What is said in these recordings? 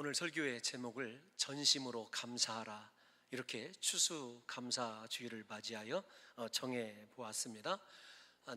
오늘 설교의 제목을 전심으로 감사하라, 이렇게 추수감사주일을 맞이하여 정해 보았습니다.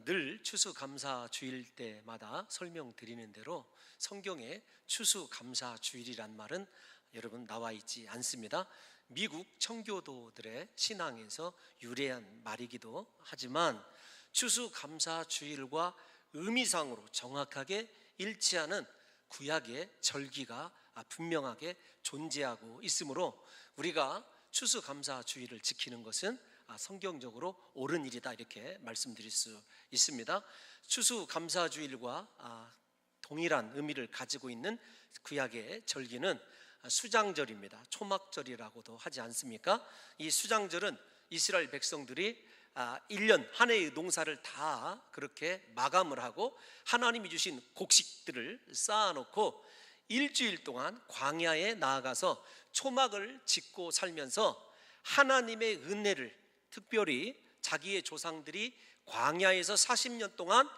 늘 추수감사주일 때마다 설명드리는 대로 성경에 추수감사주일이란 말은 여러분 나와 있지 않습니다. 미국 청교도들의 신앙에서 유래한 말이기도 하지만 추수감사주일과 의미상으로 정확하게 일치하는 구약의 절기가 분명하게 존재하고 있으므로 우리가 추수감사주일을 지키는 것은 성경적으로 옳은 일이다, 이렇게 말씀드릴 수 있습니다. 추수감사주일과 동일한 의미를 가지고 있는 구약의 절기는 수장절입니다. 초막절이라고도 하지 않습니까? 이 수장절은 이스라엘 백성들이 1년 한 해의 농사를 다 그렇게 마감을 하고 하나님이 주신 곡식들을 쌓아놓고 일주일 동안 광야에 나아가서 초막을 짓고 살면서 하나님의 은혜를, 특별히 자기의 조상들이 광야에서 40년 동안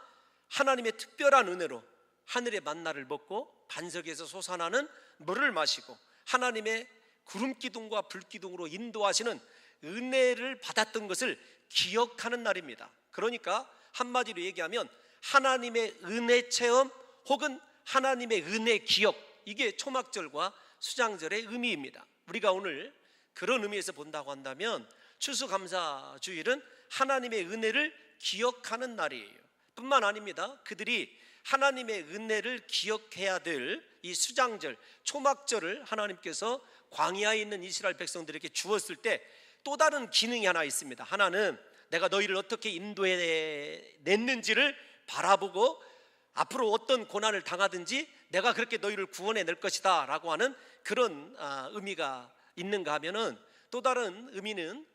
하나님의 특별한 은혜로 하늘의 만나를 먹고 반석에서 솟아나는 물을 마시고 하나님의 구름기둥과 불기둥으로 인도하시는 은혜를 받았던 것을 기억하는 날입니다. 그러니까 한마디로 얘기하면 하나님의 은혜 체험 혹은 하나님의 은혜 기억, 이게 초막절과 수장절의 의미입니다. 우리가 오늘 그런 의미에서 본다고 한다면 추수감사주일은 하나님의 은혜를 기억하는 날이에요. 뿐만 아닙니다. 그들이 하나님의 은혜를 기억해야 될 이 수장절, 초막절을 하나님께서 광야에 있는 이스라엘 백성들에게 주었을 때 또 다른 기능이 하나 있습니다. 하나는 내가 너희를 어떻게 인도해냈는지를 바라보고 앞으로 어떤 고난을 당하든지 내가 그렇게 너희를 구원해 낼 것이다 라고 하는 그런 의미가 있는가 하면은, 또 다른 의미는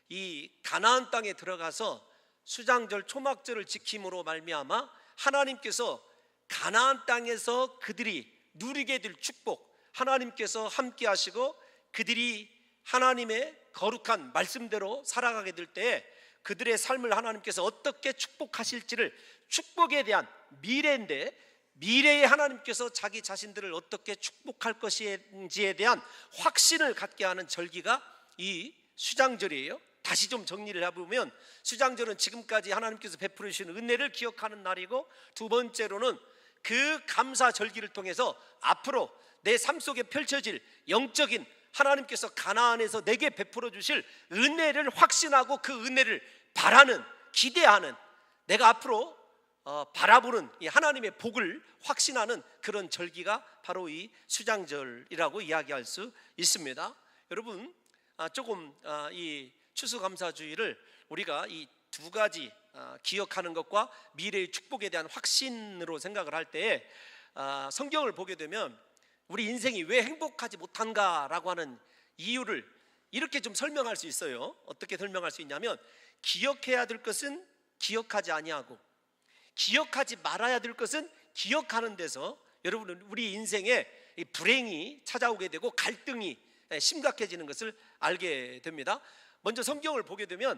이 가나안 땅에 들어가서 수장절 초막절을 지킴으로 말미암아 하나님께서 가나안 땅에서 그들이 누리게 될 축복, 하나님께서 함께 하시고 그들이 하나님의 거룩한 말씀대로 살아가게 될 때 그들의 삶을 하나님께서 어떻게 축복하실지를, 축복에 대한 미래인데 미래에 하나님께서 자기 자신들을 어떻게 축복할 것인지에 대한 확신을 갖게 하는 절기가 이 수장절이에요. 다시 좀 정리를 해보면 수장절은 지금까지 하나님께서 베풀어 주신 은혜를 기억하는 날이고, 두 번째로는 그 감사 절기를 통해서 앞으로 내 삶 속에 펼쳐질 영적인 하나님께서 가나안에서 내게 베풀어 주실 은혜를 확신하고 그 은혜를 바라는, 기대하는, 내가 앞으로 바라보는 이 하나님의 복을 확신하는 그런 절기가 바로 이 수장절이라고 이야기할 수 있습니다. 여러분, 조금 이 추수감사주일을 우리가 이 두 가지 기억하는 것과 미래의 축복에 대한 확신으로 생각을 할 때 성경을 보게 되면 우리 인생이 왜 행복하지 못한가라고 하는 이유를 이렇게 좀 설명할 수 있어요. 어떻게 설명할 수 있냐면, 기억해야 될 것은 기억하지 아니하고 기억하지 말아야 될 것은 기억하는 데서 여러분은 우리 인생에 불행이 찾아오게 되고 갈등이 심각해지는 것을 알게 됩니다. 먼저 성경을 보게 되면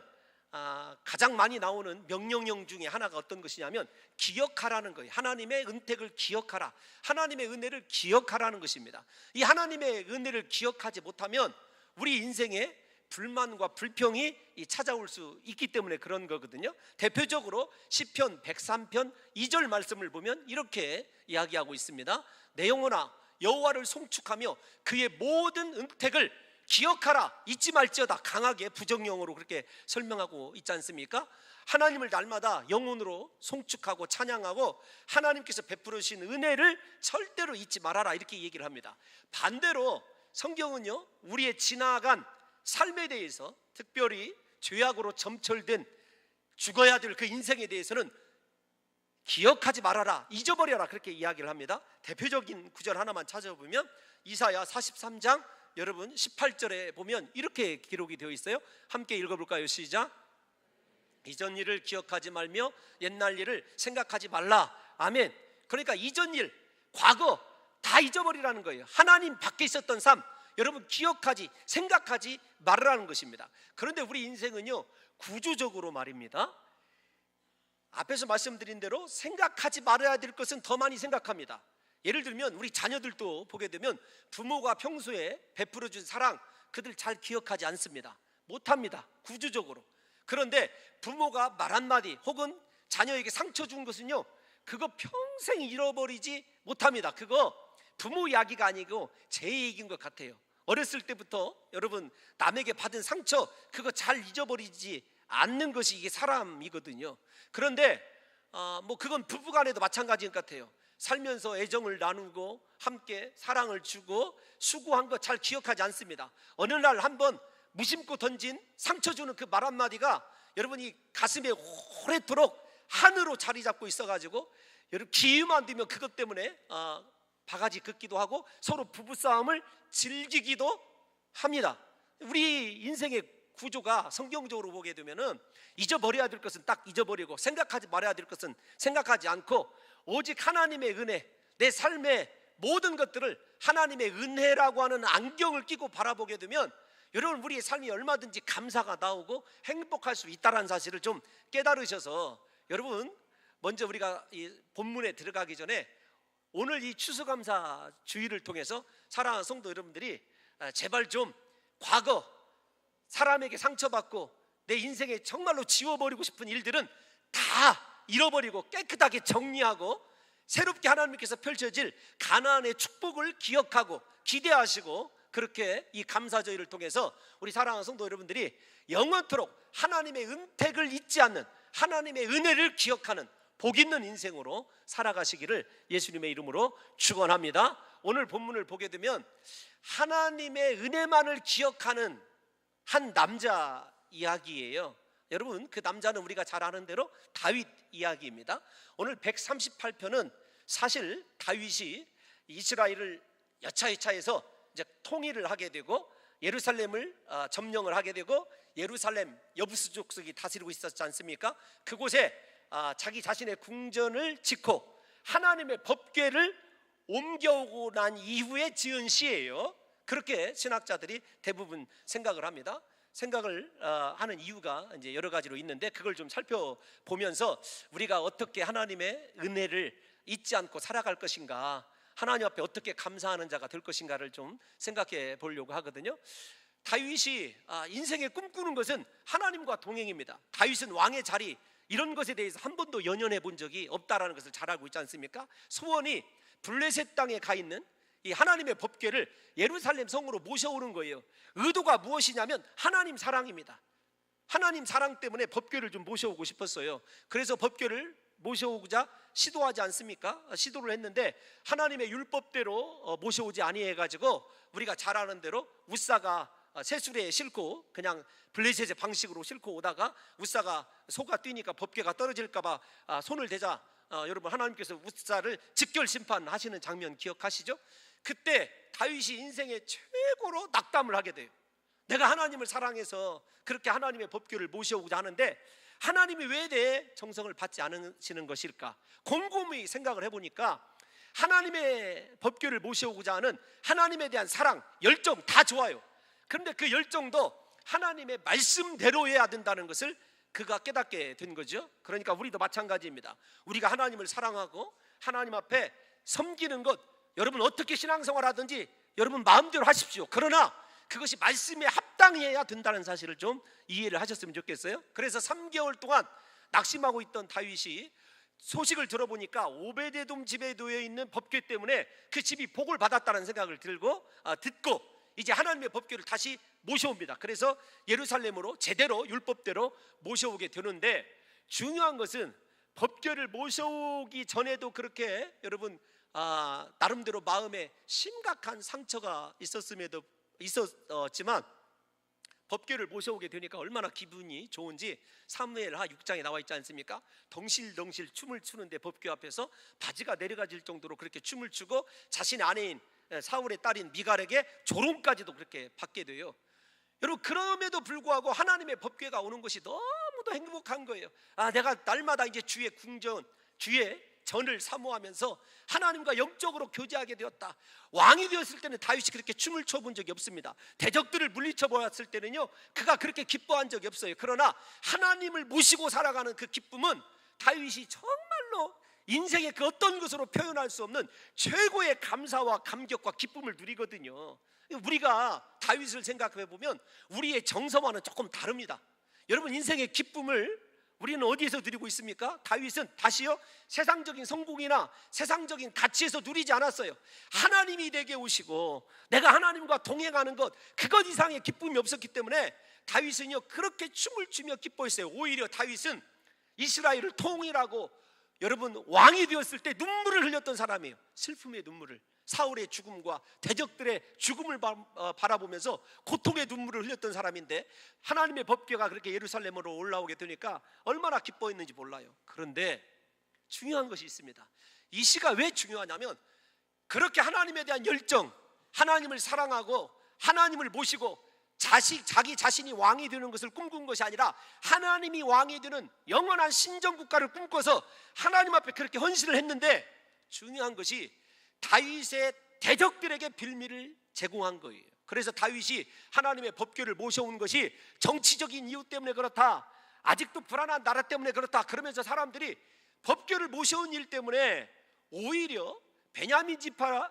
가장 많이 나오는 명령형 중에 하나가 어떤 것이냐면 기억하라는 거예요. 하나님의 은택을 기억하라, 하나님의 은혜를 기억하라는 것입니다. 이 하나님의 은혜를 기억하지 못하면 우리 인생에 불만과 불평이 찾아올 수 있기 때문에 그런 거거든요. 대표적으로 시편 103편 2절 말씀을 보면 이렇게 이야기하고 있습니다. 내 영혼아 여호와를 송축하며 그의 모든 은택을 기억하라, 잊지 말지어다. 강하게 부정형으로 그렇게 설명하고 있지 않습니까? 하나님을 날마다 영혼으로 송축하고 찬양하고 하나님께서 베풀어 주신 은혜를 절대로 잊지 말아라, 이렇게 얘기를 합니다. 반대로 성경은요, 우리의 지나간 삶에 대해서, 특별히 죄악으로 점철된 죽어야 될 그 인생에 대해서는 기억하지 말아라, 잊어버려라, 그렇게 이야기를 합니다. 대표적인 구절 하나만 찾아보면 이사야 43장 여러분 18절에 보면 이렇게 기록이 되어 있어요. 함께 읽어볼까요? 시작. 이전 일을 기억하지 말며 옛날 일을 생각하지 말라. 아멘. 그러니까 이전 일, 과거 다 잊어버리라는 거예요. 하나님 밖에 있었던 삶 여러분 기억하지, 생각하지 말으라는 것입니다. 그런데 우리 인생은요, 구조적으로 말입니다, 앞에서 말씀드린 대로 생각하지 말아야 될 것은 더 많이 생각합니다. 예를 들면 우리 자녀들도 보게 되면 부모가 평소에 베풀어준 사랑 그들 잘 기억하지 않습니다. 못합니다, 구조적으로. 그런데 부모가 말 한마디 혹은 자녀에게 상처 준 것은요, 그거 평생 잃어버리지 못합니다. 그거 부모 이야기가 아니고 제 얘기인 것 같아요. 어렸을 때부터 여러분 남에게 받은 상처 그거 잘 잊어버리지 않는 것이 이게 사람이거든요. 그런데 뭐 그건 부부간에도 마찬가지인 것 같아요. 살면서 애정을 나누고 함께 사랑을 주고 수고한 거 잘 기억하지 않습니다. 어느 날 한번 무심코 던진 상처 주는 그 말 한마디가 여러분이 가슴에 오래도록 한으로 자리 잡고 있어가지고 여러분 기회만 되면 그것 때문에 바가지 긋기도 하고 서로 부부싸움을 즐기기도 합니다. 우리 인생의 구조가 성경적으로 보게 되면은 잊어버려야 될 것은 딱 잊어버리고 생각하지 말아야 될 것은 생각하지 않고 오직 하나님의 은혜, 내 삶의 모든 것들을 하나님의 은혜라고 하는 안경을 끼고 바라보게 되면 여러분 우리의 삶이 얼마든지 감사가 나오고 행복할 수 있다는 사실을 좀 깨달으셔서 여러분 먼저 우리가 이 본문에 들어가기 전에 오늘 이 추수감사 주일을 통해서 사랑하는 성도 여러분들이 제발 좀 과거 사람에게 상처받고 내 인생에 정말로 지워버리고 싶은 일들은 다 잃어버리고 깨끗하게 정리하고 새롭게 하나님께서 펼쳐질 가나안의 축복을 기억하고 기대하시고 그렇게 이 감사절을 통해서 우리 사랑하는 성도 여러분들이 영원토록 하나님의 은택을 잊지 않는 하나님의 은혜를 기억하는 복 있는 인생으로 살아가시기를 예수님의 이름으로 축원합니다. 오늘 본문을 보게 되면 하나님의 은혜만을 기억하는 한 남자 이야기예요. 여러분 그 남자는 우리가 잘 아는 대로 다윗 이야기입니다. 오늘 138편은 사실 다윗이 이스라엘을 여차여차해서 이제 통일을 하게 되고 예루살렘을 점령을 하게 되고 예루살렘 여부스 족속이 다스리고 있었지 않습니까? 그곳에 자기 자신의 궁전을 짓고 하나님의 법궤를 옮겨오고 난 이후에 지은 시예요. 그렇게 신학자들이 대부분 생각을 합니다. 생각을 하는 이유가 이제 여러 가지로 있는데 그걸 좀 살펴보면서 우리가 어떻게 하나님의 은혜를 잊지 않고 살아갈 것인가, 하나님 앞에 어떻게 감사하는 자가 될 것인가를 좀 생각해 보려고 하거든요. 다윗이 인생에 꿈꾸는 것은 하나님과 동행입니다. 다윗은 왕의 자리 이런 것에 대해서 한 번도 연연해 본 적이 없다라는 것을 잘 알고 있지 않습니까? 소원이 블레셋 땅에 가 있는 이 하나님의 법궤를 예루살렘 성으로 모셔오는 거예요. 의도가 무엇이냐면 하나님 사랑입니다. 하나님 사랑 때문에 법궤를 좀 모셔오고 싶었어요. 그래서 법궤를 모셔오고자 시도하지 않습니까? 시도를 했는데 하나님의 율법대로 모셔오지 아니해가지고 우리가 잘 아는 대로 우사가 새수레에 싣고 그냥 블레셋의 방식으로 싣고 오다가 우사가 소가 뛰니까 법궤가 떨어질까봐 손을 대자 여러분 하나님께서 우사를 직결 심판하시는 장면 기억하시죠? 그때 다윗이 인생의 최고로 낙담을 하게 돼요. 내가 하나님을 사랑해서 그렇게 하나님의 법궤를 모셔오고자 하는데 하나님이 왜 내 정성을 받지 않으시는 것일까? 곰곰이 생각을 해보니까 하나님의 법궤를 모셔오고자 하는 하나님에 대한 사랑, 열정 다 좋아요. 그런데 그 열정도 하나님의 말씀대로여야 된다는 것을 그가 깨닫게 된 거죠. 그러니까 우리도 마찬가지입니다. 우리가 하나님을 사랑하고 하나님 앞에 섬기는 것, 여러분 어떻게 신앙생활하든지 여러분 마음대로 하십시오. 그러나 그것이 말씀에 합당해야 된다는 사실을 좀 이해를 하셨으면 좋겠어요. 그래서 3개월 동안 낙심하고 있던 다윗이 소식을 들어보니까 오베데돔 집에 놓여 있는 법궤 때문에 그 집이 복을 받았다는 생각을 듣고 이제 하나님의 법궤를 다시 모셔옵니다. 그래서 예루살렘으로 제대로 율법대로 모셔오게 되는데 중요한 것은 법궤를 모셔오기 전에도 그렇게 여러분 나름대로 마음에 심각한 상처가 있었지만 법궤를 모셔오게 되니까 얼마나 기분이 좋은지 사무엘하 6장에 나와 있지 않습니까? 덩실덩실 춤을 추는데 법궤 앞에서 바지가 내려가질 정도로 그렇게 춤을 추고 자신의 아내인 사울의 딸인 미갈에게 조롱까지도 그렇게 받게 돼요. 여러분 그럼에도 불구하고 하나님의 법궤가 오는 것이 너무도 행복한 거예요. 내가 날마다 이제 주의 궁전, 주의 전을 사모하면서 하나님과 영적으로 교제하게 되었다. 왕이 되었을 때는 다윗이 그렇게 춤을 춰본 적이 없습니다. 대적들을 물리쳐 보았을 때는요 그가 그렇게 기뻐한 적이 없어요. 그러나 하나님을 모시고 살아가는 그 기쁨은 다윗이 정말로 인생의 그 어떤 것으로 표현할 수 없는 최고의 감사와 감격과 기쁨을 누리거든요. 우리가 다윗을 생각해 보면 우리의 정서와는 조금 다릅니다. 여러분, 인생의 기쁨을 우리는 어디에서 누리고 있습니까? 다윗은 다시요, 세상적인 성공이나 세상적인 가치에서 누리지 않았어요. 하나님이 내게 오시고 내가 하나님과 동행하는 것, 그것 이상의 기쁨이 없었기 때문에 다윗은요 그렇게 춤을 추며 기뻐했어요. 오히려 다윗은 이스라엘을 통일하고 여러분 왕이 되었을 때 눈물을 흘렸던 사람이에요. 슬픔의 눈물을, 사울의 죽음과 대적들의 죽음을 바라보면서 고통의 눈물을 흘렸던 사람인데, 하나님의 법궤가 그렇게 예루살렘으로 올라오게 되니까 얼마나 기뻐했는지 몰라요. 그런데 중요한 것이 있습니다. 이 시가 왜 중요하냐면, 그렇게 하나님에 대한 열정, 하나님을 사랑하고 하나님을 모시고 자기 자신이 왕이 되는 것을 꿈꾼 것이 아니라 하나님이 왕이 되는 영원한 신정국가를 꿈꿔서 하나님 앞에 그렇게 헌신을 했는데, 중요한 것이 다윗의 대적들에게 빌미를 제공한 거예요. 그래서 다윗이 하나님의 법궤를 모셔온 것이 정치적인 이유 때문에 그렇다, 아직도 불안한 나라 때문에 그렇다 그러면서 사람들이 법궤를 모셔온 일 때문에 오히려 베냐민 지파를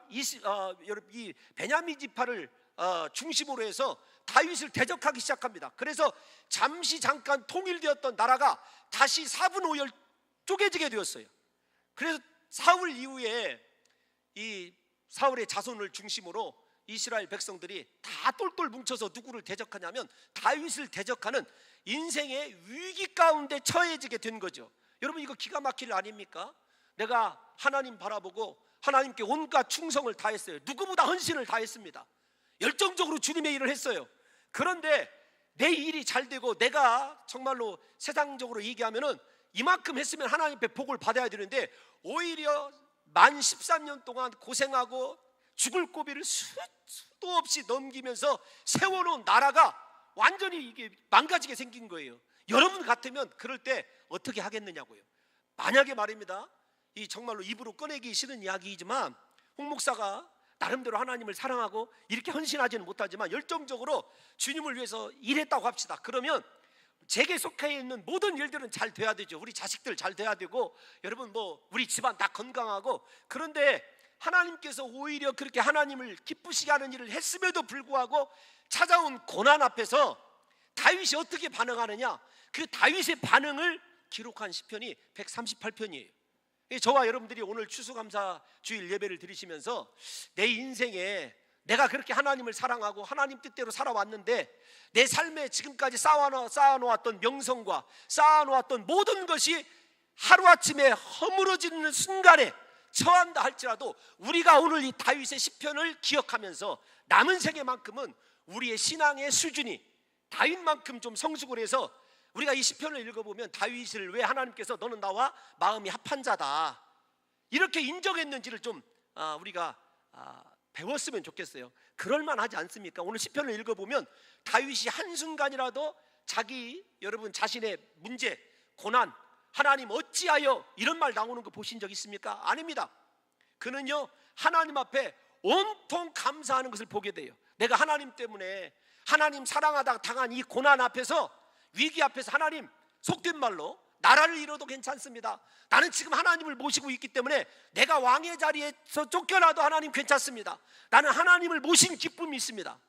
중심으로 해서 다윗을 대적하기 시작합니다. 그래서 잠깐 통일되었던 나라가 다시 4분 5열 쪼개지게 되었어요. 그래서 사울 이후에 이 사울의 자손을 중심으로 이스라엘 백성들이 다 똘똘 뭉쳐서 누구를 대적하냐면 다윗을 대적하는 인생의 위기 가운데 처해지게 된 거죠. 여러분, 이거 기가 막힐 일 아닙니까? 내가 하나님 바라보고 하나님께 온갖 충성을 다했어요. 누구보다 헌신을 다했습니다. 열정적으로 주님의 일을 했어요. 그런데 내 일이 잘 되고 내가 정말로 세상적으로 얘기하면은 이만큼 했으면 하나님 앞에 복을 받아야 되는데, 오히려 만 13년 동안 고생하고 죽을 고비를 수도 없이 넘기면서 세워놓은 나라가 완전히 이게 망가지게 생긴 거예요. 여러분 같으면 그럴 때 어떻게 하겠느냐고요. 만약에 말입니다, 이 정말로 입으로 꺼내기 싫은 이야기이지만 홍 목사가 나름대로 하나님을 사랑하고 이렇게 헌신하지는 못하지만 열정적으로 주님을 위해서 일했다고 합시다. 그러면 제게 속해 있는 모든 일들은 잘 돼야 되죠. 우리 자식들 잘 돼야 되고, 여러분 우리 집안 다 건강하고. 그런데 하나님께서 오히려 그렇게 하나님을 기쁘시게 하는 일을 했음에도 불구하고 찾아온 고난 앞에서 다윗이 어떻게 반응하느냐, 그 다윗의 반응을 기록한 시편이 138편이에요. 저와 여러분들이 오늘 추수감사 주일 예배를 드리시면서 내 인생에 내가 그렇게 하나님을 사랑하고 하나님 뜻대로 살아왔는데 내 삶에 지금까지 쌓아놓았던 명성과 쌓아놓았던 모든 것이 하루아침에 허물어지는 순간에 처한다 할지라도, 우리가 오늘 이 다윗의 시편을 기억하면서 남은 생애만큼은 우리의 신앙의 수준이 다윗만큼 좀 성숙을 해서, 우리가 이 시편을 읽어보면 다윗을 왜 하나님께서 너는 나와 마음이 합한 자다 이렇게 인정했는지를 좀 우리가 배웠으면 좋겠어요. 그럴만하지 않습니까? 오늘 시편을 읽어보면 다윗이 한순간이라도 여러분 자신의 문제, 고난, 하나님 어찌하여 이런 말 나오는 거 보신 적 있습니까? 아닙니다. 그는요 하나님 앞에 온통 감사하는 것을 보게 돼요. 내가 하나님 때문에, 하나님 사랑하다가 당한 이 고난 앞에서, 위기 앞에서 하나님, 속된 말로 나라를 잃어도 괜찮습니다. 나는 지금 하나님을 모시고 있기 때문에 내가 왕의 자리에서 쫓겨나도 하나님 괜찮습니다. 나는 하나님을 모신 기쁨이 있습니다.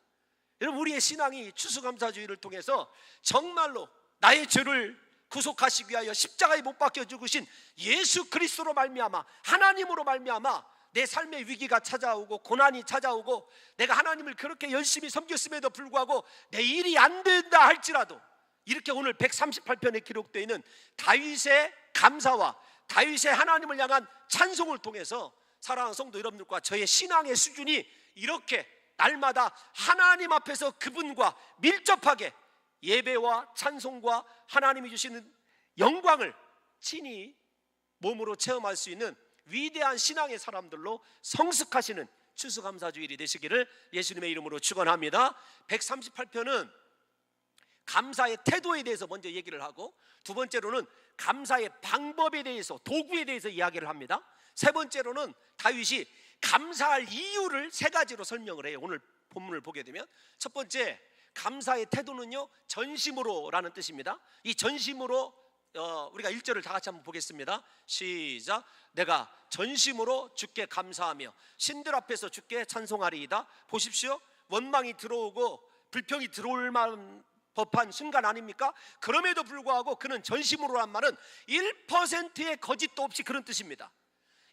여러분, 우리의 신앙이 추수감사주의를 통해서 정말로 나의 죄를 구속하시기 위하여 십자가에 못 박혀 죽으신 예수 그리스도로 말미암아, 하나님으로 말미암아 내 삶의 위기가 찾아오고 고난이 찾아오고 내가 하나님을 그렇게 열심히 섬겼음에도 불구하고 내 일이 안 된다 할지라도, 이렇게 오늘 138편에 기록되어 있는 다윗의 감사와 다윗의 하나님을 향한 찬송을 통해서 사랑하는 성도 여러분들과 저의 신앙의 수준이 이렇게 날마다 하나님 앞에서 그분과 밀접하게 예배와 찬송과 하나님이 주시는 영광을 친히 몸으로 체험할 수 있는 위대한 신앙의 사람들로 성숙하시는 추수감사주일이 되시기를 예수님의 이름으로 축원합니다. 138편은 감사의 태도에 대해서 먼저 얘기를 하고, 두 번째로는 감사의 방법에 대해서, 도구에 대해서 이야기를 합니다. 세 번째로는 다윗이 감사할 이유를 세 가지로 설명을 해요. 오늘 본문을 보게 되면 첫 번째, 감사의 태도는요 전심으로라는 뜻입니다. 이 전심으로 우리가 1절을 다 같이 한번 보겠습니다. 시작. 내가 전심으로 주께 감사하며 신들 앞에서 주께 찬송하리이다. 보십시오. 원망이 들어오고 불평이 들어올 만한 법한 순간 아닙니까? 그럼에도 불구하고 그는 전심으로란 말은 1%의 거짓도 없이 그런 뜻입니다.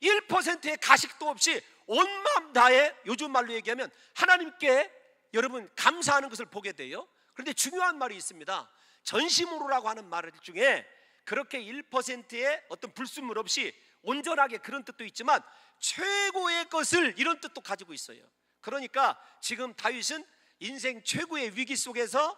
1%의 가식도 없이 온 마음 다해, 요즘 말로 얘기하면 하나님께 여러분 감사하는 것을 보게 돼요. 그런데 중요한 말이 있습니다. 전심으로라고 하는 말 중에 그렇게 1%의 어떤 불순물 없이 온전하게 그런 뜻도 있지만 최고의 것을 이런 뜻도 가지고 있어요. 그러니까 지금 다윗은 인생 최고의 위기 속에서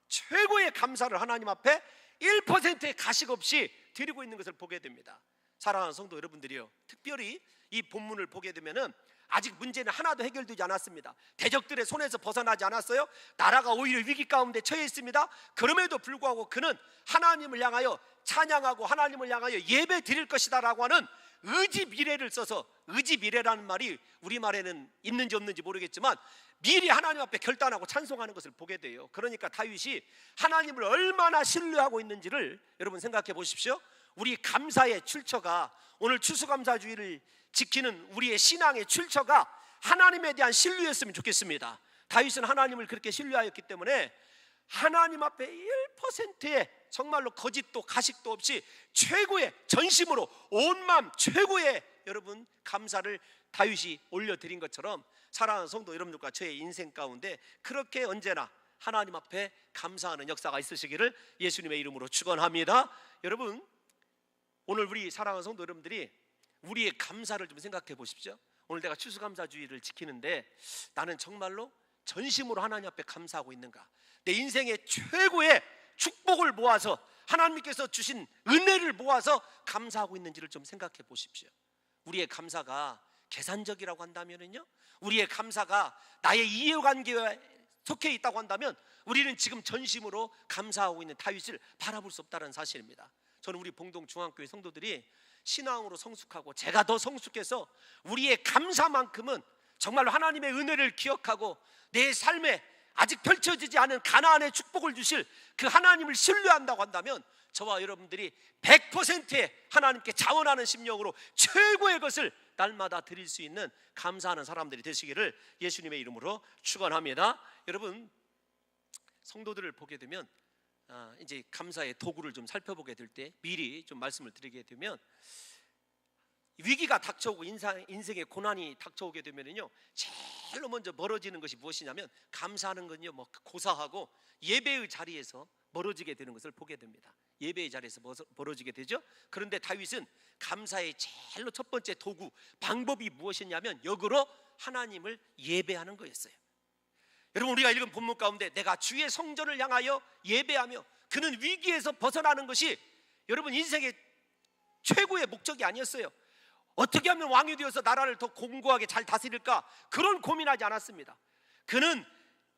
최고의 감사를 하나님 앞에 1%의 가식 없이 드리고 있는 것을 보게 됩니다. 사랑하는 성도 여러분들이요, 특별히 이 본문을 보게 되면은 아직 문제는 하나도 해결되지 않았습니다. 대적들의 손에서 벗어나지 않았어요. 나라가 오히려 위기 가운데 처해 있습니다. 그럼에도 불구하고 그는 하나님을 향하여 찬양하고 하나님을 향하여 예배 드릴 것이다 라고 하는 의지 미래를 써서, 의지 미래라는 말이 우리말에는 있는지 없는지 모르겠지만 미리 하나님 앞에 결단하고 찬송하는 것을 보게 돼요. 그러니까 다윗이 하나님을 얼마나 신뢰하고 있는지를 여러분 생각해 보십시오. 우리 감사의 출처가, 오늘 추수감사주의를 지키는 우리의 신앙의 출처가 하나님에 대한 신뢰였으면 좋겠습니다. 다윗은 하나님을 그렇게 신뢰하였기 때문에 하나님 앞에 1%의 정말로 거짓도 가식도 없이 최고의 전심으로 온 마음 최고의 여러분 감사를 다윗이 올려드린 것처럼 사랑하는 성도 여러분들과 저의 인생 가운데 그렇게 언제나 하나님 앞에 감사하는 역사가 있으시기를 예수님의 이름으로 축원합니다. 여러분, 오늘 우리 사랑하는 성도 여러분들이 우리의 감사를 좀 생각해 보십시오. 오늘 내가 추수감사주의를 지키는데 나는 정말로 전심으로 하나님 앞에 감사하고 있는가? 내 인생의 최고의 축복을 모아서 하나님께서 주신 은혜를 모아서 감사하고 있는지를 좀 생각해 보십시오. 우리의 감사가 계산적이라고 한다면요, 우리의 감사가 나의 이해관계에 속해 있다고 한다면 우리는 지금 전심으로 감사하고 있는 다윗을 바라볼 수 없다는 사실입니다. 저는 우리 봉동 중앙교회 성도들이 신앙으로 성숙하고 제가 더 성숙해서 우리의 감사만큼은 정말로 하나님의 은혜를 기억하고 내 삶에 아직 펼쳐지지 않은 가나안의 축복을 주실 그 하나님을 신뢰한다고 한다면 저와 여러분들이 100%의 하나님께 자원하는 심령으로 최고의 것을 날마다 드릴 수 있는 감사하는 사람들이 되시기를 예수님의 이름으로 축원합니다. 여러분, 성도들을 보게 되면 이제 감사의 도구를 좀 살펴보게 될 때 미리 좀 말씀을 드리게 되면, 위기가 닥쳐오고 인생의 고난이 닥쳐오게 되면요, 제일로 먼저 멀어지는 것이 무엇이냐면 감사하는 건요, 뭐 고사하고 예배의 자리에서 멀어지게 되는 것을 보게 됩니다. 예배의 자리에서 멀어지게 되죠. 그런데 다윗은 감사의 제일로 첫 번째 도구, 방법이 무엇이냐면 역으로 하나님을 예배하는 거였어요. 여러분, 우리가 읽은 본문 가운데 내가 주의 성전을 향하여 예배하며, 그는 위기에서 벗어나는 것이 여러분 인생의 최고의 목적이 아니었어요. 어떻게 하면 왕이 되어서 나라를 더 공고하게 잘 다스릴까, 그런 고민하지 않았습니다. 그는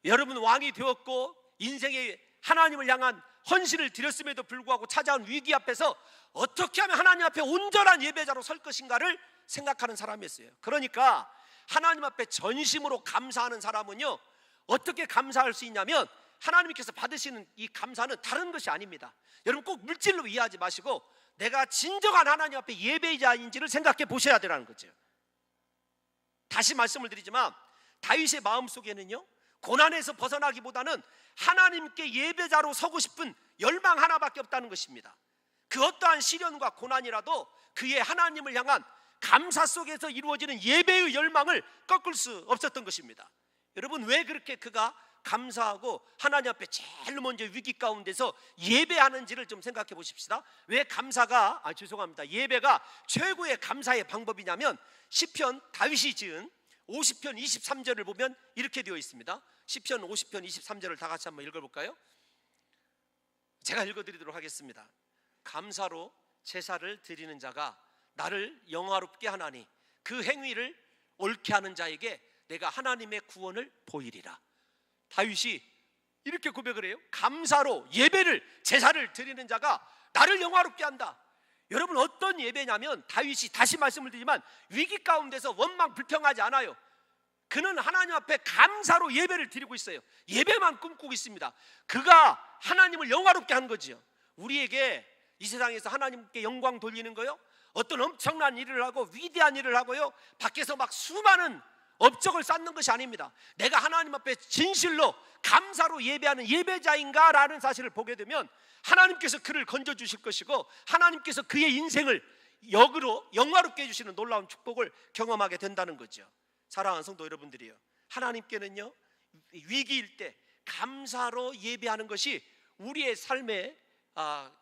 여러분 왕이 되었고 인생의 하나님을 향한 헌신을 드렸음에도 불구하고 찾아온 위기 앞에서 어떻게 하면 하나님 앞에 온전한 예배자로 설 것인가를 생각하는 사람이었어요. 그러니까 하나님 앞에 전심으로 감사하는 사람은요, 어떻게 감사할 수 있냐면 하나님께서 받으시는 이 감사는 다른 것이 아닙니다. 여러분, 꼭 물질로 이해하지 마시고 내가 진정한 하나님 앞에 예배자인지를 생각해 보셔야 되라는 거죠. 다시 말씀을 드리지만 다윗의 마음속에는요, 고난에서 벗어나기보다는 하나님께 예배자로 서고 싶은 열망 하나밖에 없다는 것입니다. 그 어떠한 시련과 고난이라도 그의 하나님을 향한 감사 속에서 이루어지는 예배의 열망을 꺾을 수 없었던 것입니다. 여러분, 왜 그렇게 그가 감사하고 하나님 앞에 제일 먼저 위기 가운데서 예배하는지를 좀 생각해 보십시다. 왜 감사가, 예배가 최고의 감사의 방법이냐면 시편, 다윗이 지은 50편 23절을 보면 이렇게 되어 있습니다. 시편 50편 23절을 다 같이 한번 읽어볼까요? 제가 읽어드리도록 하겠습니다. 감사로 제사를 드리는 자가 나를 영화롭게 하나니 그 행위를 옳게 하는 자에게 내가 하나님의 구원을 보이리라. 다윗이 이렇게 고백을 해요. 감사로 예배를, 제사를 드리는 자가 나를 영화롭게 한다. 여러분, 어떤 예배냐면 다윗이, 다시 말씀을 드리지만 위기 가운데서 원망 불평하지 않아요. 그는 하나님 앞에 감사로 예배를 드리고 있어요. 예배만 꿈꾸고 있습니다. 그가 하나님을 영화롭게 한 거지요. 우리에게 이 세상에서 하나님께 영광 돌리는 거요, 어떤 엄청난 일을 하고 위대한 일을 하고요, 밖에서 막 수많은 업적을 쌓는 것이 아닙니다. 내가 하나님 앞에 진실로 감사로 예배하는 예배자인가 라는 사실을 보게 되면 하나님께서 그를 건져주실 것이고, 하나님께서 그의 인생을 역으로 영화롭게 해주시는 놀라운 축복을 경험하게 된다는 거죠. 사랑하는 성도 여러분들이요, 하나님께는요, 위기일 때 감사로 예배하는 것이 우리의 삶의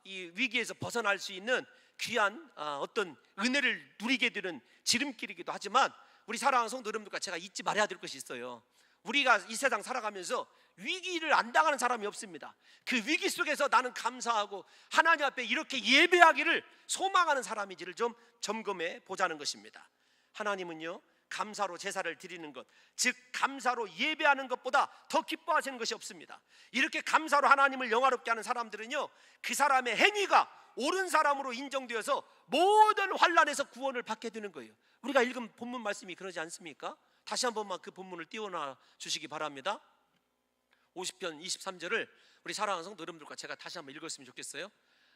이 위기에서 벗어날 수 있는 귀한 어떤 은혜를 누리게 되는 지름길이기도 하지만, 우리 사랑하는 성도 여러분들과 제가 잊지 말아야 될 것이 있어요. 우리가 이 세상 살아가면서 위기를 안 당하는 사람이 없습니다. 그 위기 속에서 나는 감사하고 하나님 앞에 이렇게 예배하기를 소망하는 사람인지를 좀 점검해 보자는 것입니다. 하나님은요, 감사로 제사를 드리는 것, 즉 감사로 예배하는 것보다 더 기뻐하시는 것이 없습니다. 이렇게 감사로 하나님을 영화롭게 하는 사람들은요, 그 사람의 행위가 옳은 사람으로 인정되어서 모든 환난에서 구원을 받게 되는 거예요. 우리가 읽은 본문 말씀이 그러지 않습니까? 다시 한 번만 그 본문을 띄워놔 주시기 바랍니다. 50편 23절을 우리 사랑하는 성도 여러분들과 제가 다시 한번 읽었으면 좋겠어요.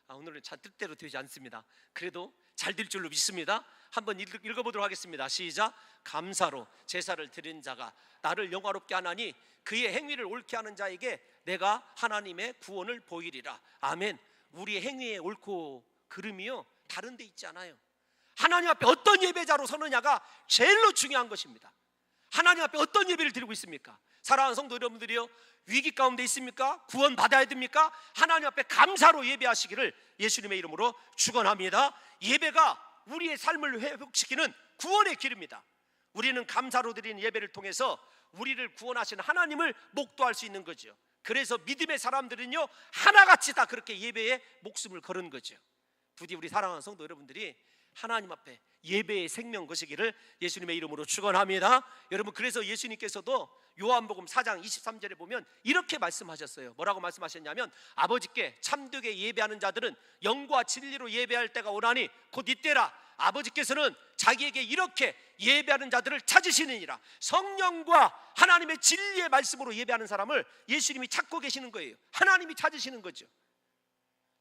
오늘은 잘 뜻대로 되지 않습니다. 그래도 잘 될 줄로 믿습니다. 한번 읽어보도록 하겠습니다. 시작. 감사로 제사를 드린 자가 나를 영화롭게 하나니 그의 행위를 옳게 하는 자에게 내가 하나님의 구원을 보이리라. 아멘. 우리의 행위의 옳고 그름이요, 다른 데 있지 않아요. 하나님 앞에 어떤 예배자로 서느냐가 제일로 중요한 것입니다. 하나님 앞에 어떤 예배를 드리고 있습니까? 사랑하는 성도 여러분들이요, 위기 가운데 있습니까? 구원 받아야 됩니까? 하나님 앞에 감사로 예배하시기를 예수님의 이름으로 축원합니다. 예배가 우리의 삶을 회복시키는 구원의 길입니다. 우리는 감사로 드리는 예배를 통해서 우리를 구원하신 하나님을 목도할 수 있는 거죠. 그래서 믿음의 사람들은요, 하나같이 다 그렇게 예배에 목숨을 거는 거죠. 부디 우리 사랑하는 성도 여러분들이 하나님 앞에 예배의 생명 거시기를 예수님의 이름으로 축원합니다. 여러분, 그래서 예수님께서도 요한복음 4장 23절에 보면 이렇게 말씀하셨어요. 뭐라고 말씀하셨냐면, 아버지께 참되게 예배하는 자들은 영과 진리로 예배할 때가 오나니 곧 이때라. 아버지께서는 자기에게 이렇게 예배하는 자들을 찾으시느니라. 성령과 하나님의 진리의 말씀으로 예배하는 사람을 예수님이 찾고 계시는 거예요. 하나님이 찾으시는 거죠.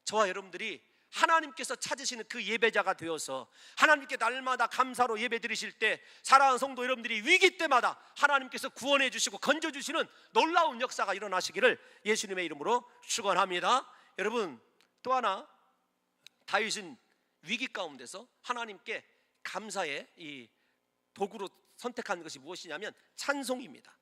저와 여러분들이 하나님께서 찾으시는 그 예배자가 되어서 하나님께 날마다 감사로 예배 드리실 때, 사랑하는 성도 여러분들이 위기 때마다 하나님께서 구원해 주시고 건져 주시는 놀라운 역사가 일어나시기를 예수님의 이름으로 축원합니다. 여러분, 또 하나, 다윗은 위기 가운데서 하나님께 감사의 이 도구로 선택한 것이 무엇이냐면 찬송입니다.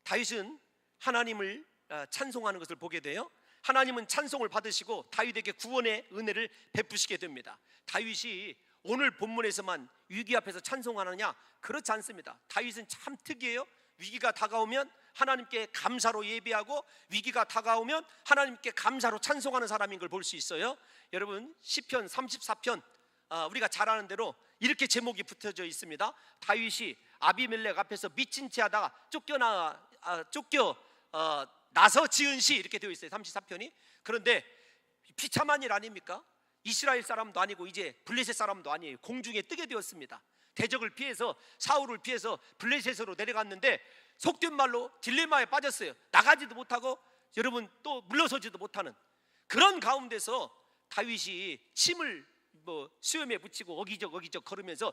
다윗은 하나님을 찬송하는 것을 보게 돼요. 하나님은 찬송을 받으시고 다윗에게 구원의 은혜를 베푸시게 됩니다. 다윗이 오늘 본문에서만 위기 앞에서 찬송하느냐? 그렇지 않습니다. 다윗은 참 특이해요. 위기가 다가오면 하나님께 감사로 예배하고, 위기가 다가오면 하나님께 감사로 찬송하는 사람인 걸 볼 수 있어요. 여러분, 시편 34편 우리가 잘 아는 대로 이렇게 제목이 붙여져 있습니다. 다윗이 아비멜렉 앞에서 미친 채 하다가 나서 지은 시, 이렇게 되어 있어요. 34편이. 그런데 비참한 일 아닙니까? 이스라엘 사람도 아니고 이제 블레셋 사람도 아니에요. 공중에 뜨게 되었습니다. 대적을 피해서, 사울을 피해서 블레셋으로 내려갔는데 속된 말로 딜레마에 빠졌어요. 나가지도 못하고 여러분 또 물러서지도 못하는 그런 가운데서 다윗이 침을 수염에 붙이고 어기적 걸으면서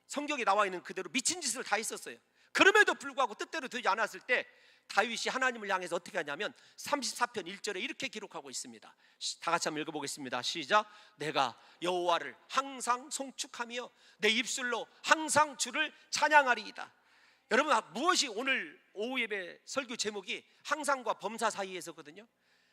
성경에 나와 있는 그대로 미친 짓을 다 했었어요. 그럼에도 불구하고 뜻대로 되지 않았을 때 다윗이 하나님을 향해서 어떻게 하냐면 34편 1절에 이렇게 기록하고 있습니다. 다 같이 한번 읽어보겠습니다. 시작. 내가 여호와를 항상 송축하며 내 입술로 항상 주를 찬양하리이다. 여러분, 무엇이 오늘 오후 예배 설교 제목이 항상과 범사 사이에서거든요.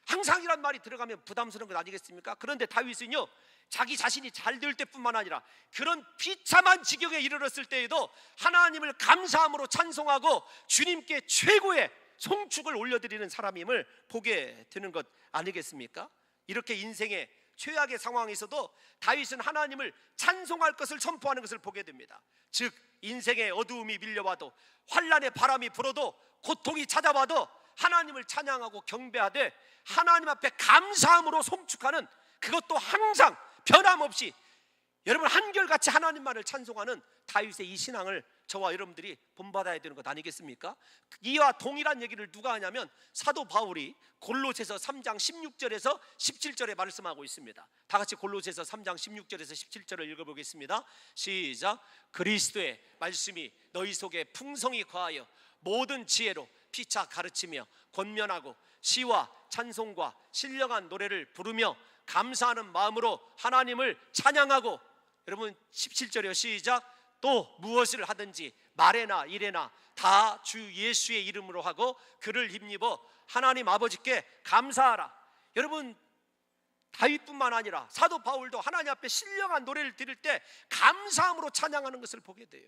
항상이란 말이 들어가면 부담스러운 것 아니겠습니까? 그런데 다윗은요, 자기 자신이 잘 될 때뿐만 아니라 그런 비참한 지경에 이르렀을 때에도 하나님을 감사함으로 찬송하고 주님께 최고의 송축을 올려드리는 사람임을 보게 되는 것 아니겠습니까? 이렇게 인생의 최악의 상황에서도 다윗은 하나님을 찬송할 것을 선포하는 것을 보게 됩니다. 즉, 인생의 어두움이 밀려와도, 환난의 바람이 불어도, 고통이 찾아와도 하나님을 찬양하고 경배하되 하나님 앞에 감사함으로 송축하는, 그것도 항상 변함없이 여러분, 한결같이 하나님만을 찬송하는 다윗의 이 신앙을 저와 여러분들이 본받아야 되는 것 아니겠습니까? 이와 동일한 얘기를 누가 하냐면 사도 바울이 골로새서 3장 16절에서 17절에 말씀하고 있습니다. 다 같이 골로새서 3장 16절에서 17절을 읽어보겠습니다. 시작. 그리스도의 말씀이 너희 속에 풍성히 거하여 모든 지혜로 피차 가르치며 권면하고 시와 찬송과 신령한 노래를 부르며 감사하는 마음으로 하나님을 찬양하고, 여러분 17절이요. 시작. 또 무엇을 하든지 말에나 일에나 다 주 예수의 이름으로 하고 그를 힘입어 하나님 아버지께 감사하라. 여러분, 다윗뿐만 아니라 사도 바울도 하나님 앞에 신령한 노래를 드릴 때 감사함으로 찬양하는 것을 보게 돼요.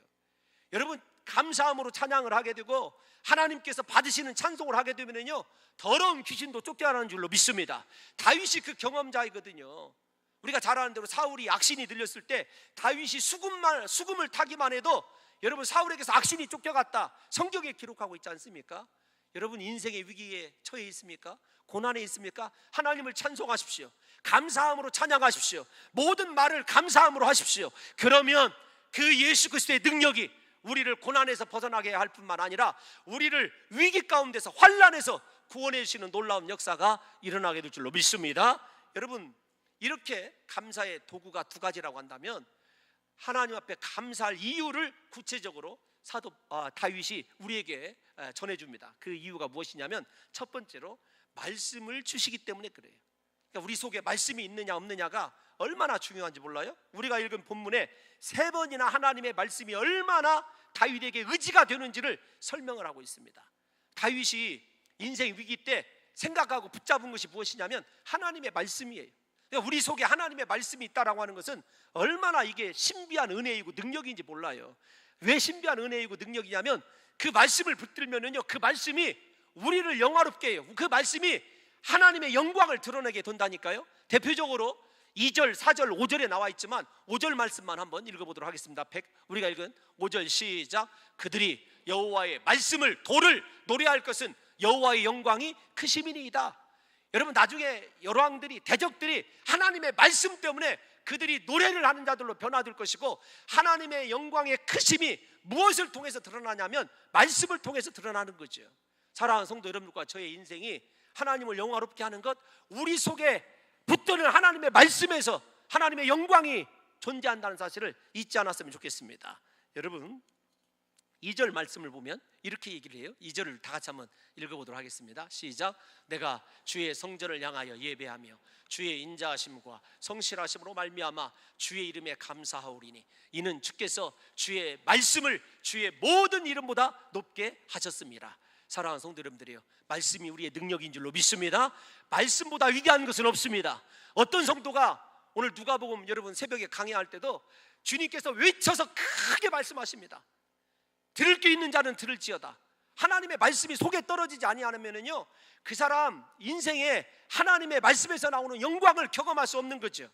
여러분, 감사함으로 찬양을 하게 되고 하나님께서 받으시는 찬송을 하게 되면요, 더러운 귀신도 쫓겨나는 줄로 믿습니다. 다윗이 그 경험자이거든요. 우리가 잘 아는 대로 사울이 악신이 들렸을 때 다윗이 수금을 타기만 해도 여러분 사울에게서 악신이 쫓겨갔다, 성경에 기록하고 있지 않습니까? 여러분, 인생의 위기에 처해 있습니까? 고난에 있습니까? 하나님을 찬송하십시오. 감사함으로 찬양하십시오. 모든 말을 감사함으로 하십시오. 그러면 그 예수 그리스도의 능력이 우리를 고난에서 벗어나게 할 뿐만 아니라 우리를 위기 가운데서 환난에서 구원해 주시는 놀라운 역사가 일어나게 될 줄로 믿습니다. 여러분, 이렇게 감사의 도구가 두 가지라고 한다면 하나님 앞에 감사할 이유를 구체적으로 사도 다윗이 우리에게 전해줍니다. 그 이유가 무엇이냐면 첫 번째로 말씀을 주시기 때문에 그래요. 그러니까 우리 속에 말씀이 있느냐 없느냐가 얼마나 중요한지 몰라요? 우리가 읽은 본문에 3번이나 하나님의 말씀이 얼마나 다윗에게 의지가 되는지를 설명을 하고 있습니다. 다윗이 인생 위기 때 생각하고 붙잡은 것이 무엇이냐면 하나님의 말씀이에요. 그러니까 우리 속에 하나님의 말씀이 있다라고 하는 것은 얼마나 이게 신비한 은혜이고 능력인지 몰라요. 왜 신비한 은혜이고 능력이냐면 그 말씀을 붙들면은요, 그 말씀이 우리를 영화롭게 해요. 그 말씀이 하나님의 영광을 드러내게 된다니까요. 대표적으로 2절, 4절, 5절에 나와 있지만 5절 말씀만 한번 읽어보도록 하겠습니다. 우리가 읽은 5절 시작. 그들이 여호와의 말씀을 도를 노래할 것은 여호와의 영광이 크심이니이다. 여러분, 나중에 열왕들이, 대적들이 하나님의 말씀 때문에 그들이 노래를 하는 자들로 변화될 것이고, 하나님의 영광의 크심이 무엇을 통해서 드러나냐면 말씀을 통해서 드러나는 거죠. 사랑하는 성도 여러분과 저의 인생이 하나님을 영화롭게 하는 것, 우리 속에 붙드는 하나님의 말씀에서 하나님의 영광이 존재한다는 사실을 잊지 않았으면 좋겠습니다. 여러분, 2절 말씀을 보면 이렇게 얘기를 해요. 2절을 다 같이 한번 읽어보도록 하겠습니다. 시작. 내가 주의 성전을 향하여 예배하며 주의 인자하심과 성실하심으로 말미암아 주의 이름에 감사하오리니 이는 주께서 주의 말씀을 주의 모든 이름보다 높게 하셨습니다. 사랑하는 성도 여러분들이요, 말씀이 우리의 능력인 줄로 믿습니다. 말씀보다 위대한 것은 없습니다. 어떤 성도가 오늘 누가복음 여러분 새벽에 강의할 때도 주님께서 외쳐서 크게 말씀하십니다. 들을 게 있는 자는 들을지어다. 하나님의 말씀이 속에 떨어지지 아니하면은요, 그 사람 인생에 하나님의 말씀에서 나오는 영광을 경험할 수 없는 거죠.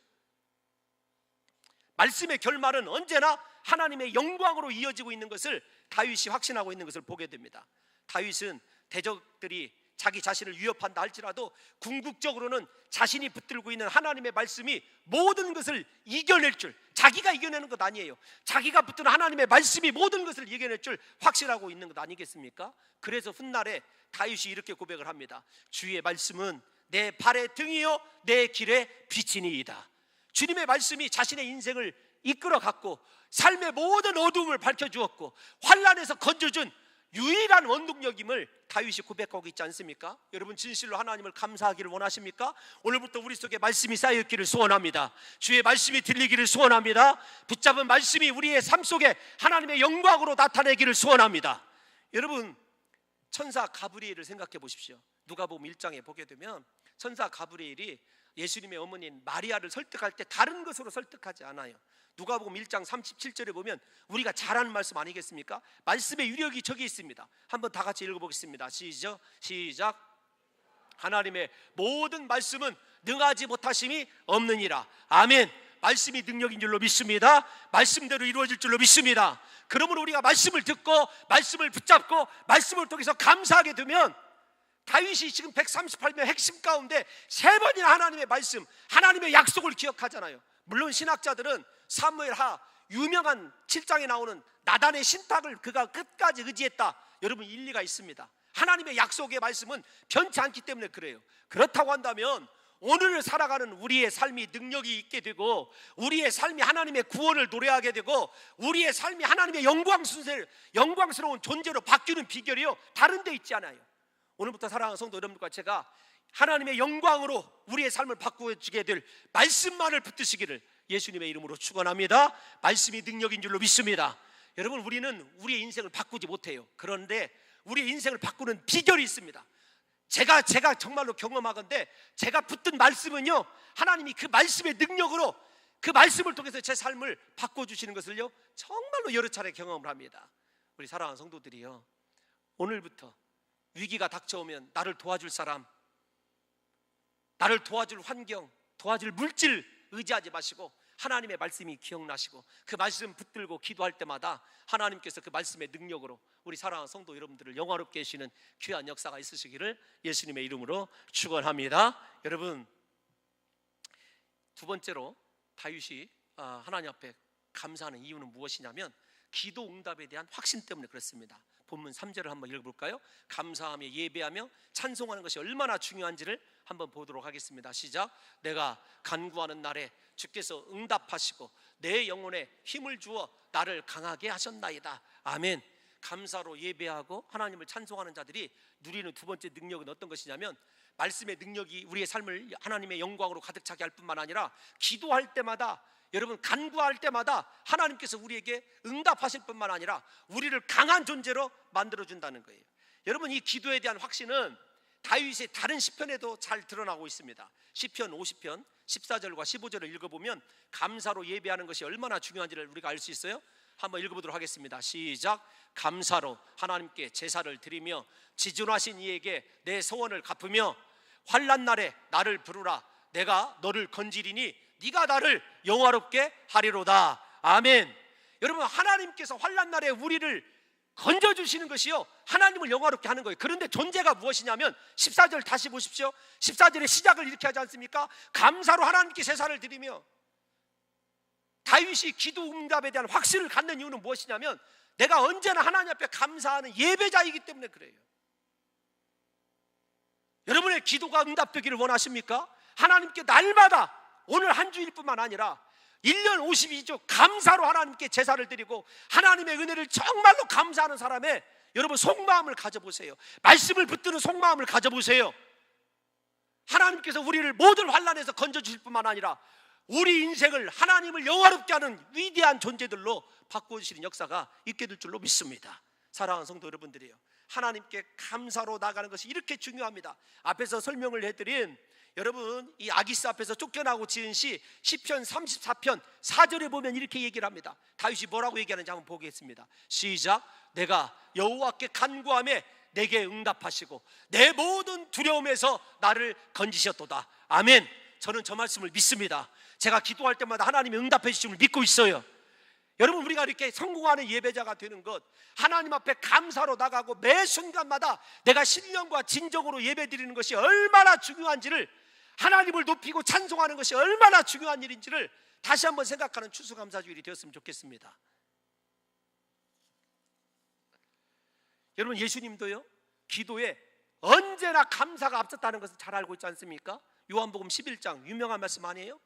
말씀의 결말은 언제나 하나님의 영광으로 이어지고 있는 것을 다윗이 확신하고 있는 것을 보게 됩니다. 다윗은 대적들이 자기 자신을 위협한다 할지라도 궁극적으로는 자신이 붙들고 있는 하나님의 말씀이 모든 것을 이겨낼 줄, 자기가 이겨내는 것 아니에요. 자기가 붙드는 하나님의 말씀이 모든 것을 이겨낼 줄 확신하고 있는 것 아니겠습니까? 그래서 훗날에 다윗이 이렇게 고백을 합니다. 주의 말씀은 내 발의 등이요 내 길의 빛이니이다. 주님의 말씀이 자신의 인생을 이끌어갔고 삶의 모든 어두움을 밝혀주었고 환난에서 건져준 유일한 원동력임을 다윗이 고백하고 있지 않습니까? 여러분, 진실로 하나님을 감사하기를 원하십니까? 오늘부터 우리 속에 말씀이 쌓여있기를 소원합니다. 주의 말씀이 들리기를 소원합니다. 붙잡은 말씀이 우리의 삶 속에 하나님의 영광으로 나타내기를 소원합니다. 여러분, 천사 가브리엘을 생각해 보십시오. 누가복음 1장에 보게 되면 천사 가브리엘이 예수님의 어머니인 마리아를 설득할 때 다른 것으로 설득하지 않아요. 누가복음 1장 37절에 보면 우리가 잘 아는 말씀 아니겠습니까? 말씀의 유력이 저기 있습니다. 한번 다 같이 읽어보겠습니다. 시작. 하나님의 모든 말씀은 능하지 못하심이 없느니라. 아멘. 말씀이 능력인 줄로 믿습니다. 말씀대로 이루어질 줄로 믿습니다. 그러므로 우리가 말씀을 듣고 말씀을 붙잡고 말씀을 통해서 감사하게 되면, 다윗이 지금 138명 핵심 가운데 3번이나 하나님의 말씀, 하나님의 약속을 기억하잖아요. 물론 신학자들은 사무엘하 유명한 7장에 나오는 나단의 신탁을 그가 끝까지 의지했다. 여러분, 일리가 있습니다. 하나님의 약속의 말씀은 변치 않기 때문에 그래요. 그렇다고 한다면 오늘을 살아가는 우리의 삶이 능력이 있게 되고, 우리의 삶이 하나님의 구원을 노래하게 되고, 우리의 삶이 하나님의 영광스러운 존재로 바뀌는 비결이요, 다른 데 있지 않아요. 오늘부터 사랑하는 성도 여러분과 제가 하나님의 영광으로 우리의 삶을 바꾸어지게 될 말씀만을 붙드시기를 예수님의 이름으로 축원합니다. 말씀이 능력인 줄로 믿습니다. 여러분, 우리는 우리의 인생을 바꾸지 못해요. 그런데 우리의 인생을 바꾸는 비결이 있습니다. 제가 정말로 경험하건대 제가 붙든 말씀은요, 하나님이 그 말씀의 능력으로 그 말씀을 통해서 제 삶을 바꿔주시는 것을요, 정말로 여러 차례 경험을 합니다. 우리 사랑하는 성도들이요, 오늘부터 위기가 닥쳐오면 나를 도와줄 사람, 나를 도와줄 환경, 도와줄 물질 의지하지 마시고 하나님의 말씀이 기억나시고 그 말씀 붙들고 기도할 때마다 하나님께서 그 말씀의 능력으로 우리 사랑하는 성도 여러분들을 영화롭게 하시는 귀한 역사가 있으시기를 예수님의 이름으로 축원합니다. 여러분, 두 번째로 다윗이 하나님 앞에 감사하는 이유는 무엇이냐면 기도 응답에 대한 확신 때문에 그렇습니다. 본문 3절을 한번 읽어볼까요? 감사하며 예배하며 찬송하는 것이 얼마나 중요한지를 한번 보도록 하겠습니다. 시작. 내가 간구하는 날에 주께서 응답하시고 내 영혼에 힘을 주어 나를 강하게 하셨나이다. 아멘. 감사로 예배하고 하나님을 찬송하는 자들이 누리는 두 번째 능력은 어떤 것이냐면, 말씀의 능력이 우리의 삶을 하나님의 영광으로 가득 차게 할 뿐만 아니라 기도할 때마다, 여러분, 간구할 때마다 하나님께서 우리에게 응답하실 뿐만 아니라 우리를 강한 존재로 만들어준다는 거예요. 여러분, 이 기도에 대한 확신은 다윗의 다른 시편에도 잘 드러나고 있습니다. 시편 50편 14절과 15절을 읽어보면 감사로 예배하는 것이 얼마나 중요한지를 우리가 알 수 있어요. 한번 읽어보도록 하겠습니다. 시작. 감사로 하나님께 제사를 드리며 지존하신 이에게 내 소원을 갚으며 환난 날에 나를 부르라. 내가 너를 건지리니 네가 나를 영화롭게 하리로다. 아멘. 여러분, 하나님께서 환난 날에 우리를 건져주시는 것이요, 하나님을 영화롭게 하는 거예요. 그런데 존재가 무엇이냐면 14절 다시 보십시오. 14절의 시작을 이렇게 하지 않습니까? 감사로 하나님께 제사를 드리며. 다윗이 기도 응답에 대한 확신을 갖는 이유는 무엇이냐면 내가 언제나 하나님 앞에 감사하는 예배자이기 때문에 그래요. 여러분의 기도가 응답되기를 원하십니까? 하나님께 날마다, 오늘 한 주일 뿐만 아니라 1년 52주 감사로 하나님께 제사를 드리고 하나님의 은혜를 정말로 감사하는 사람의 여러분 속마음을 가져보세요. 말씀을 붙드는 속마음을 가져보세요. 하나님께서 우리를 모든 환난에서 건져주실 뿐만 아니라 우리 인생을 하나님을 영화롭게 하는 위대한 존재들로 바꿔주시는 역사가 있게 될 줄로 믿습니다. 사랑하는 성도 여러분들이요, 하나님께 감사로 나가는 것이 이렇게 중요합니다. 앞에서 설명을 해드린, 여러분, 이 아기스 앞에서 쫓겨나고 지은 시 시편 34편 4절에 보면 이렇게 얘기를 합니다. 다윗이 뭐라고 얘기하는지 한번 보겠습니다. 시작. 내가 여호와께 간구하며 내게 응답하시고 내 모든 두려움에서 나를 건지셨도다. 아멘. 저는 저 말씀을 믿습니다. 제가 기도할 때마다 하나님이 응답해 주심을 믿고 있어요. 여러분, 우리가 이렇게 성공하는 예배자가 되는 것, 하나님 앞에 감사로 나가고 매 순간마다 내가 신령과 진정으로 예배드리는 것이 얼마나 중요한지를, 하나님을 높이고 찬송하는 것이 얼마나 중요한 일인지를 다시 한번 생각하는 추수감사주일이 되었으면 좋겠습니다. 여러분, 예수님도요, 기도에 언제나 감사가 앞섰다는 것을 잘 알고 있지 않습니까? 요한복음 11장 유명한 말씀 아니에요?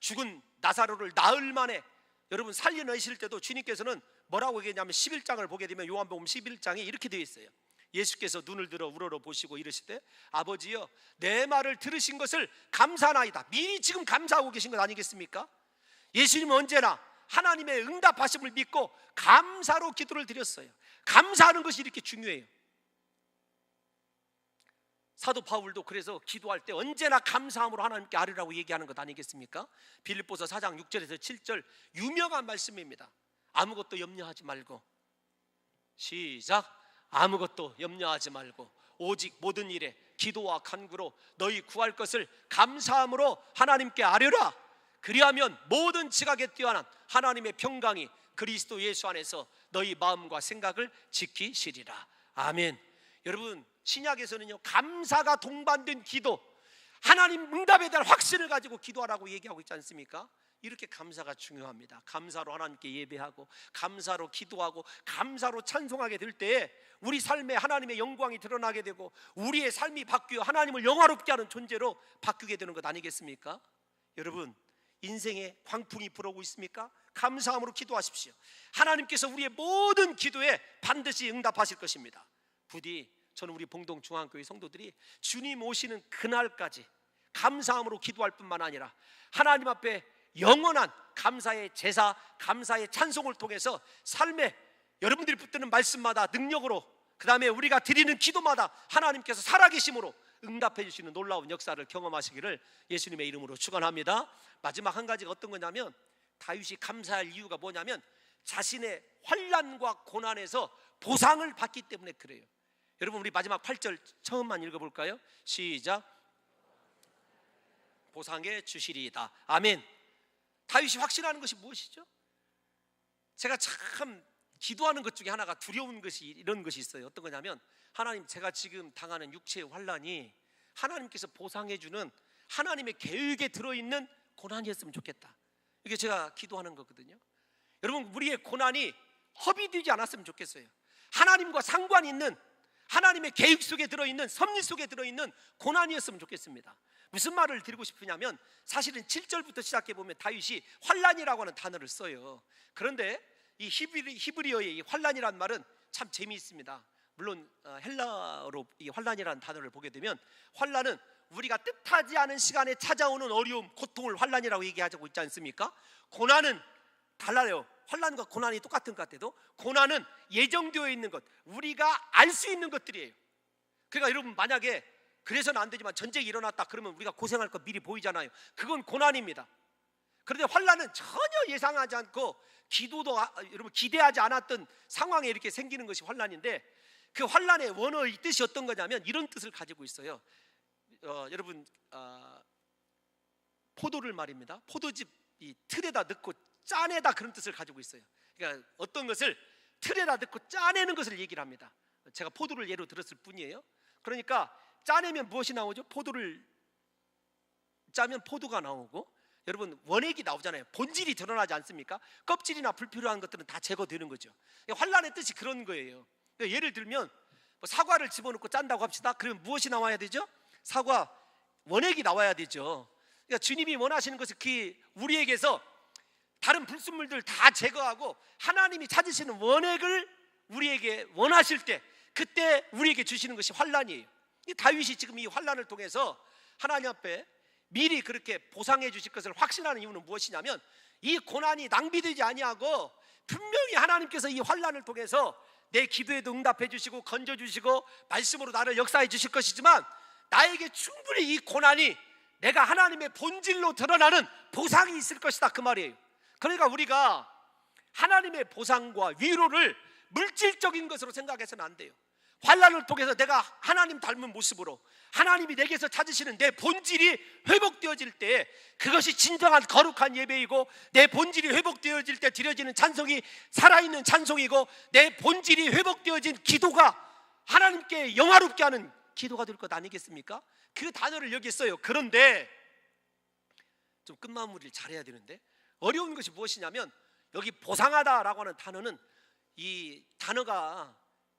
죽은 나사로를 나흘 만에 여러분 살려내실 때도 주님께서는 뭐라고 얘기했냐면 11장을 보게 되면 요한복음 11장에 이렇게 되어 있어요. 예수께서 눈을 들어 우러러 보시고 이르시되 아버지여, 내 말을 들으신 것을 감사하나이다. 미리 지금 감사하고 계신 것 아니겠습니까? 예수님은 언제나 하나님의 응답하심을 믿고 감사로 기도를 드렸어요. 감사하는 것이 이렇게 중요해요. 사도 바울도 그래서 기도할 때 언제나 감사함으로 하나님께 아뢰라고 얘기하는 것 아니겠습니까? 빌립보서 4장 6절에서 7절 유명한 말씀입니다. 아무것도 염려하지 말고, 시작. 아무것도 염려하지 말고 오직 모든 일에 기도와 간구로 너희 구할 것을 감사함으로 하나님께 아뢰라. 그리하면 모든 지각에 뛰어난 하나님의 평강이 그리스도 예수 안에서 너희 마음과 생각을 지키시리라. 아멘. 여러분, 신약에서는요, 감사가 동반된 기도, 하나님 응답에 대한 확신을 가지고 기도하라고 얘기하고 있지 않습니까? 이렇게 감사가 중요합니다. 감사로 하나님께 예배하고, 감사로 기도하고, 감사로 찬송하게 될 때에 우리 삶에 하나님의 영광이 드러나게 되고, 우리의 삶이 바뀌어 하나님을 영화롭게 하는 존재로 바뀌게 되는 것 아니겠습니까? 여러분, 인생에 광풍이 불어오고 있습니까? 감사함으로 기도하십시오. 하나님께서 우리의 모든 기도에 반드시 응답하실 것입니다. 부디 저는 우리 봉동중앙교회 성도들이 주님 오시는 그날까지 감사함으로 기도할 뿐만 아니라 하나님 앞에 영원한 감사의 제사, 감사의 찬송을 통해서 삶에 여러분들이 붙드는 말씀마다 능력으로, 그 다음에 우리가 드리는 기도마다 하나님께서 살아계심으로 응답해 주시는 놀라운 역사를 경험하시기를 예수님의 이름으로 축원합니다. 마지막 한 가지가 어떤 거냐면, 다윗이 감사할 이유가 뭐냐면 자신의 환난과 고난에서 보상을 받기 때문에 그래요. 여러분, 우리 마지막 8절 처음만 읽어볼까요? 시작. 보상해 주시리이다. 아멘. 다윗이 확신하는 것이 무엇이죠? 제가 참 기도하는 것 중에 하나가 두려운 것이 이런 것이 있어요. 어떤 거냐면, 하나님, 제가 지금 당하는 육체의 환난이 하나님께서 보상해 주는 하나님의 계획에 들어있는 고난이었으면 좋겠다. 이게 제가 기도하는 거거든요. 여러분, 우리의 고난이 허비되지 않았으면 좋겠어요. 하나님과 상관 있는, 하나님의 계획 속에 들어있는, 섭리 속에 들어있는 고난이었으면 좋겠습니다. 무슨 말을 드리고 싶으냐면, 사실은 7절부터 시작해 보면 다윗이 환난이라고 하는 단어를 써요. 그런데 이 히브리어의 이 환난이라는 말은 참 재미있습니다. 물론 헬라어로 이 환난이라는 단어를 보게 되면, 환난은 우리가 뜻하지 않은 시간에 찾아오는 어려움, 고통을 환난이라고 얘기하고 있지 않습니까? 고난은 달라요. 환난과 고난이 똑같은 것 같아도 고난은 예정되어 있는 것, 우리가 알 수 있는 것들이에요. 그러니까 여러분, 만약에 그래서는 안 되지만 전쟁이 일어났다 그러면 우리가 고생할 거 미리 보이잖아요. 그건 고난입니다. 그런데 환난은 전혀 예상하지 않고 기도도 여러분 기대하지 않았던 상황에 이렇게 생기는 것이 환난인데, 그 환난의 원어의 뜻이 어떤 거냐면 이런 뜻을 가지고 있어요. 여러분, 포도를 말입니다. 포도즙 이 틀에다 넣고 짜내다, 그런 뜻을 가지고 있어요. 그러니까 어떤 것을 틀에다 넣고 짜내는 것을 얘기를 합니다. 제가 포도를 예로 들었을 뿐이에요. 그러니까 짜내면 무엇이 나오죠? 포도를 짜면 포도가 나오고, 여러분, 원액이 나오잖아요. 본질이 드러나지 않습니까? 껍질이나 불필요한 것들은 다 제거되는 거죠. 환난의 뜻이 그런 거예요. 예를 들면 사과를 집어넣고 짠다고 합시다. 그러면 무엇이 나와야 되죠? 사과 원액이 나와야 되죠. 그러니까 주님이 원하시는 것은 우리에게서 다른 불순물들 다 제거하고 하나님이 찾으시는 원액을 우리에게 원하실 때, 그때 우리에게 주시는 것이 환난이에요. 다윗이 지금 이 환난을 통해서 하나님 앞에 미리 그렇게 보상해 주실 것을 확신하는 이유는 무엇이냐면, 이 고난이 낭비되지 아니하고 분명히 하나님께서 이 환난을 통해서 내 기도에도 응답해 주시고 건져 주시고 말씀으로 나를 역사해 주실 것이지만, 나에게 충분히 이 고난이 내가 하나님의 본질로 드러나는 보상이 있을 것이다, 그 말이에요. 그러니까 우리가 하나님의 보상과 위로를 물질적인 것으로 생각해서는 안 돼요. 환난을 통해서 내가 하나님 닮은 모습으로 하나님이 내게서 찾으시는 내 본질이 회복되어질 때, 그것이 진정한 거룩한 예배이고, 내 본질이 회복되어질 때 드려지는 찬송이 살아있는 찬송이고, 내 본질이 회복되어진 기도가 하나님께 영화롭게 하는 기도가 될 것 아니겠습니까? 그 단어를 여기 써요. 그런데 좀 끝마무리를 잘해야 되는데, 어려운 것이 무엇이냐면, 여기 보상하다라고 하는 단어는, 이 단어가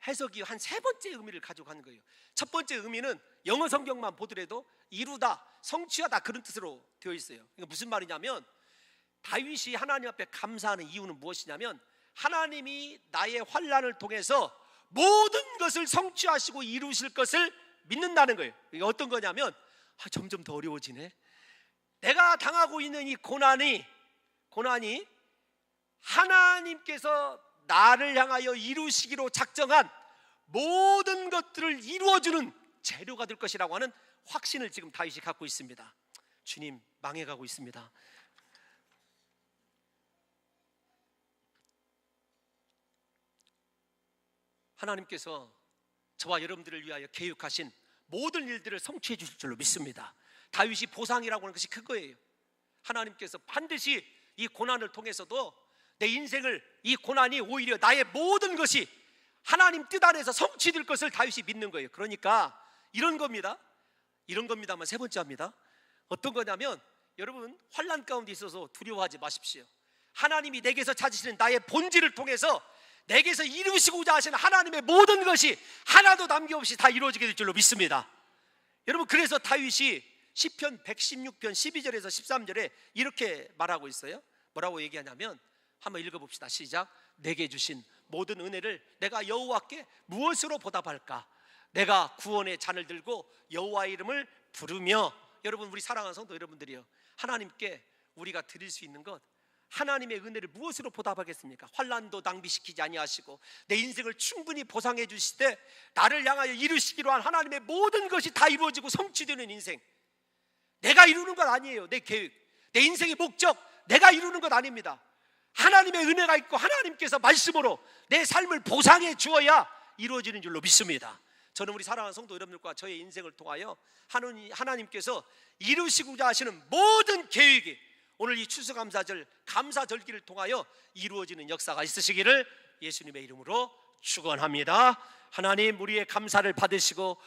해석이 한 세 번째 의미를 가지고 가는 거예요. 첫 번째 의미는 영어 성경만 보더라도 이루다, 성취하다, 그런 뜻으로 되어 있어요. 그러니까 무슨 말이냐면, 다윗이 하나님 앞에 감사하는 이유는 무엇이냐면, 하나님이 나의 환난을 통해서 모든 것을 성취하시고 이루실 것을 믿는다는 거예요. 이게 어떤 거냐면, 점점 더 어려워지네. 내가 당하고 있는 이 고난이 하나님께서 나를 향하여 이루시기로 작정한 모든 것들을 이루어주는 재료가 될 것이라고 하는 확신을 지금 다윗이 갖고 있습니다. 주님, 망해가고 있습니다. 하나님께서 저와 여러분들을 위하여 계획하신 모든 일들을 성취해 주실 줄로 믿습니다. 다윗이 보상이라고 하는 것이 그거예요. 하나님께서 반드시 이 고난을 통해서도 내 인생을, 이 고난이 오히려 나의 모든 것이 하나님 뜻 안에서 성취될 것을 다윗이 믿는 거예요. 그러니까 이런 겁니다. 이런 겁니다만 세 번째 합니다. 어떤 거냐면, 여러분, 환난 가운데 있어서 두려워하지 마십시오. 하나님이 내게서 찾으시는 나의 본질을 통해서 내게서 이루시고자 하시는 하나님의 모든 것이 하나도 남김없이 다 이루어지게 될 줄로 믿습니다. 여러분, 그래서 다윗이 시편 116편 12절에서 13절에 이렇게 말하고 있어요. 뭐라고 얘기하냐면, 한번 읽어봅시다. 시작. 내게 주신 모든 은혜를 내가 여호와께 무엇으로 보답할까? 내가 구원의 잔을 들고 여호와의 이름을 부르며. 여러분, 우리 사랑하는 성도 여러분들이요, 하나님께 우리가 드릴 수 있는 것, 하나님의 은혜를 무엇으로 보답하겠습니까? 환난도 낭비시키지 아니하시고 내 인생을 충분히 보상해 주시되 나를 향하여 이루시기로 한 하나님의 모든 것이 다 이루어지고 성취되는 인생, 내가 이루는 것 아니에요. 내 계획, 내 인생의 목적, 내가 이루는 것 아닙니다. 하나님의 은혜가 있고 하나님께서 말씀으로 내 삶을 보상해 주어야 이루어지는 줄로 믿습니다. 저는 우리 사랑하는 성도 여러분들과 저의 인생을 통하여 하나님께서 이루시고자 하시는 모든 계획이 오늘 이 추수감사절, 감사절기를 통하여 이루어지는 역사가 있으시기를 예수님의 이름으로 축원합니다. 하나님, 우리의 감사를 받으시고